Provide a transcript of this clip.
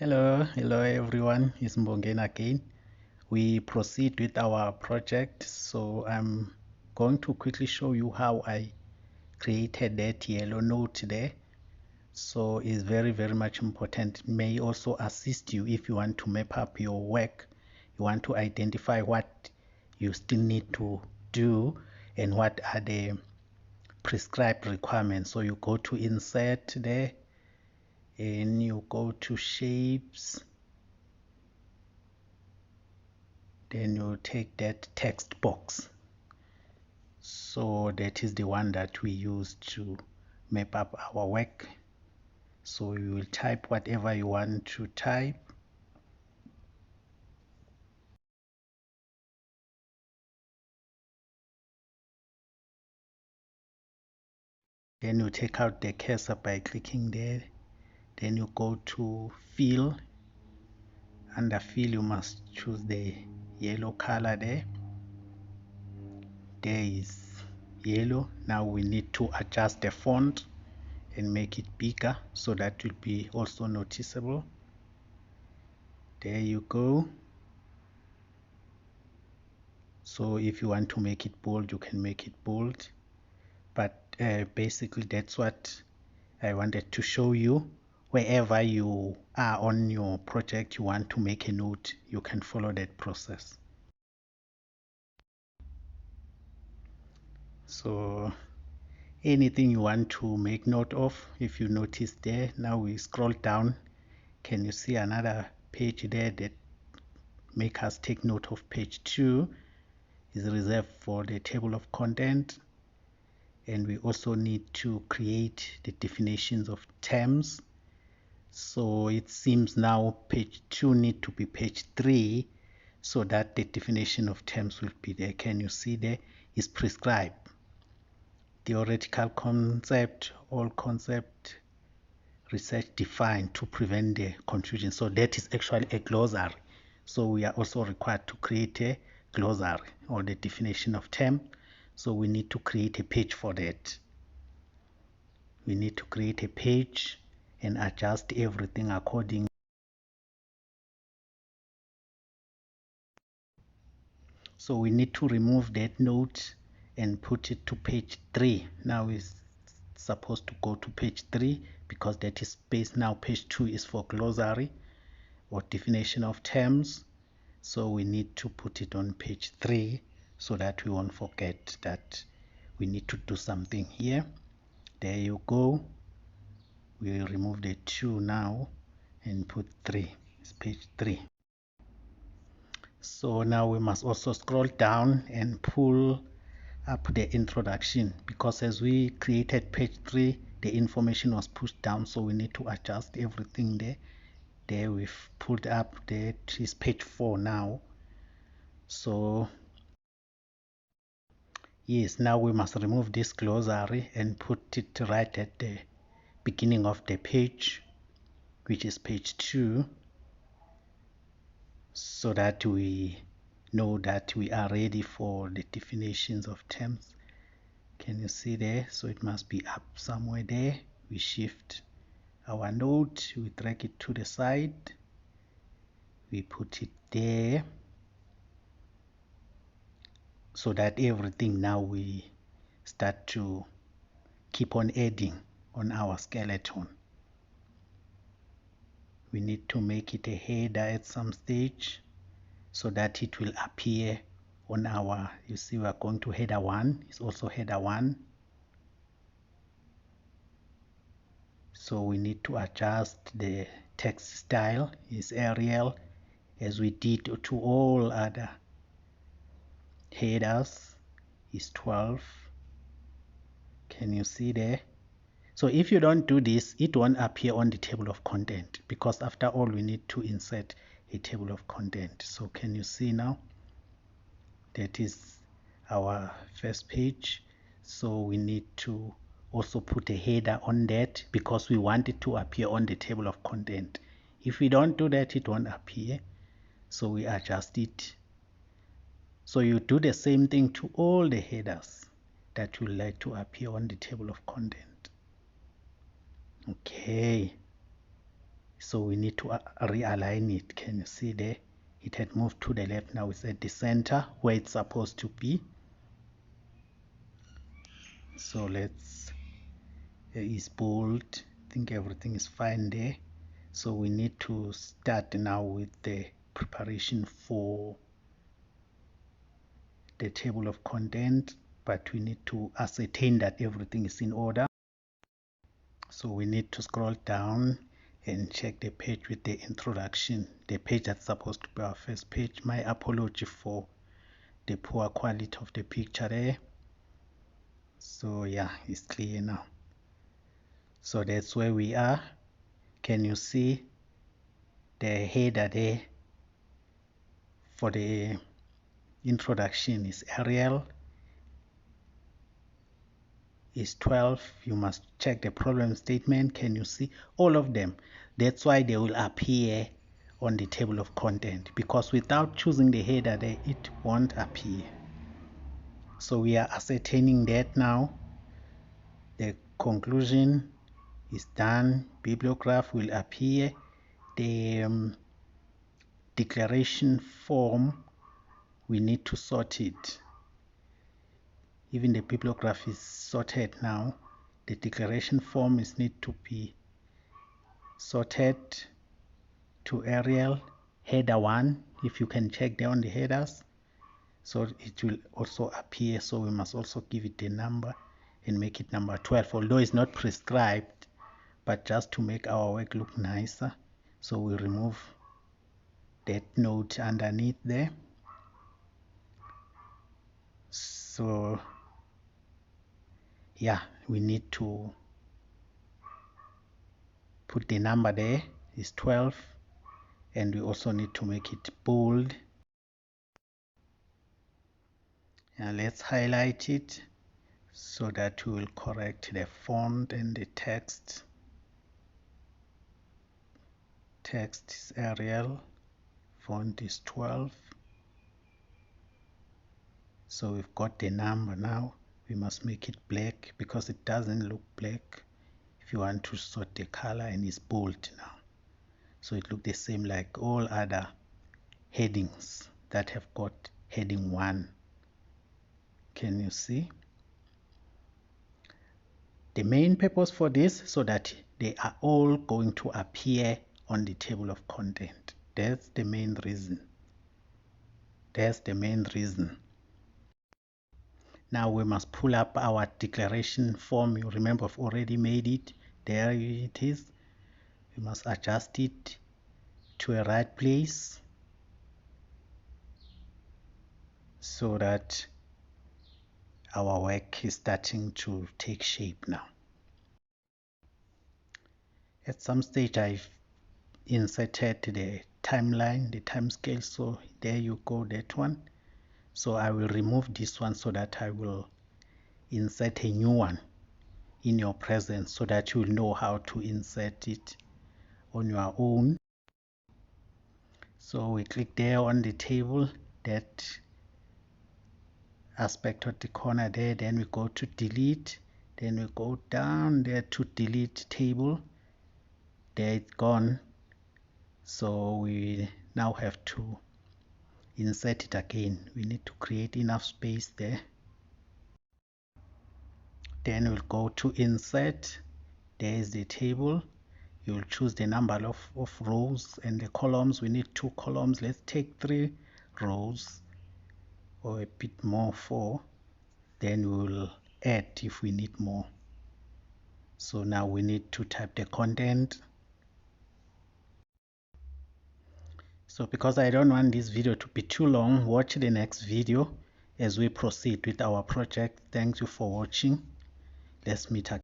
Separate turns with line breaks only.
Hello everyone, it's Mbongeni again. We proceed with our project. So I'm going to quickly show you how I created that yellow note there. So it's very much important. It may also assist you if you want to map up your work. You want to identify what you still need to do and what are the prescribed requirements. So you go to insert there and you go to shapes. Then you take that text box. So that is the one that we use to map up our work. So you will type whatever you want to type. Then you take out the cursor by clicking there. Then you go to fill. Under fill you must choose the yellow color there. There is yellow. Now we need to adjust the font and make it bigger so that will be also noticeable. There you go. So if you want to make it bold, you can make it bold, but basically that's what I wanted to show you. Wherever you are on your project, you want to make a note, you can follow that process. So anything you want to make note of, if you notice there, now we scroll down, can you see another page there that make us take note of? Page 2 is reserved for the table of content. And we also need to create the definitions of terms. So it seems now page 2 need to be page 3 so that the definition of terms will be there. Can you see there is prescribed? Theoretical concept, all concept, research defined to prevent the confusion. So that is actually a glossary. So we are also required to create a glossary or the definition of term. So we need to create a page for that. We need to create a page and adjust everything according. So we need to remove that note and put it to page 3. Now it's supposed to go to page 3 because that is space. Now page 2 is for glossary or definition of terms. So we need to put it on page 3 so that we won't forget that we need to do something here. There you go. We remove the 2 now and put 3. It's page 3. So now we must also scroll down and pull up the introduction, because as we created page 3 the information was pushed down, so we need to adjust everything there. There we've pulled up, that is page 4 now. So yes, now we must remove this glossary and put it right at the beginning of the page, which is page 2, so that we know that we are ready for the definitions of terms. Can you see there? So it must be up somewhere there. We shift our note, we drag it to the side, we put it there, so that everything now we start to keep on adding on our skeleton. We need to make it a header at some stage so that it will appear on our, you see we are going to header 1, it's also header 1. So we need to adjust the text style, is Arial, as we did to all other headers, is 12. Can you see there? So if you don't do this, it won't appear on the table of content, because after all we need to insert a table of content. So can you see now? That is our first page. So we need to also put a header on that, because we want it to appear on the table of content. If we don't do that, it won't appear. So we adjust it. So you do the same thing to all the headers that you like to appear on the table of content. Okay. so we need to realign it. Can you see there? It had moved to the left. Now it's at the center where it's supposed to be. So let's is bold. I think everything is fine there. So we need to start now with the preparation for the table of content, but we need to ascertain that everything is in order. So we need to scroll down and check the page with the introduction, the page that's supposed to be our first page. My apology for the poor quality of the picture there. So yeah, it's clear now. So that's where we are. Can you see the header there for the introduction is Arial, is 12. You must check the problem statement. Can you see all of them? That's why they will appear on the table of content, because without choosing the header there, it won't appear. So we are ascertaining that now. The conclusion is done. Bibliograph will appear. The declaration form, we need to sort it. Even the bibliograph is sorted now. The declaration form is need to be sorted to Arial. Header 1, if you can check there on the headers, so it will also appear. So we must also give it a number and make it number 12, although it's not prescribed, but just to make our work look nicer. So we remove that note underneath there. So yeah, we need to put the number there is 12, and we also need to make it bold. And let's highlight it so that we will correct the font and the text. Text is Arial, font is 12. So we've got the number now. We must make it black because it doesn't look black if you want to sort the color, and it's bold now. So it looks the same like all other headings that have got heading 1. Can you see? The main purpose for this, so that they are all going to appear on the table of content. That's the main reason. That's the main reason. Now we must pull up our declaration form. You remember I've already made it. There it is. We must adjust it to a right place so that our work is starting to take shape now. At some stage I've inserted the timeline, the time scale, so there you go, that one. So I will remove this one so that I will insert a new one in your presence, so that you will know how to insert it on your own. So we click there on the table, that aspect of the corner there, then we go to delete, then we go down there to delete table. There it's gone. So we now have to insert it again. We need to create enough space there. Then we'll go to insert. There is the table. You'll choose the number of rows, and the columns. We need 2 columns. Let's take 3 rows, or a bit more, 4. Then we will add if we need more. So now we need to type the content. So because I don't want this video to be too long, watch the next video as we proceed with our project. Thank you for watching. Let's meet again.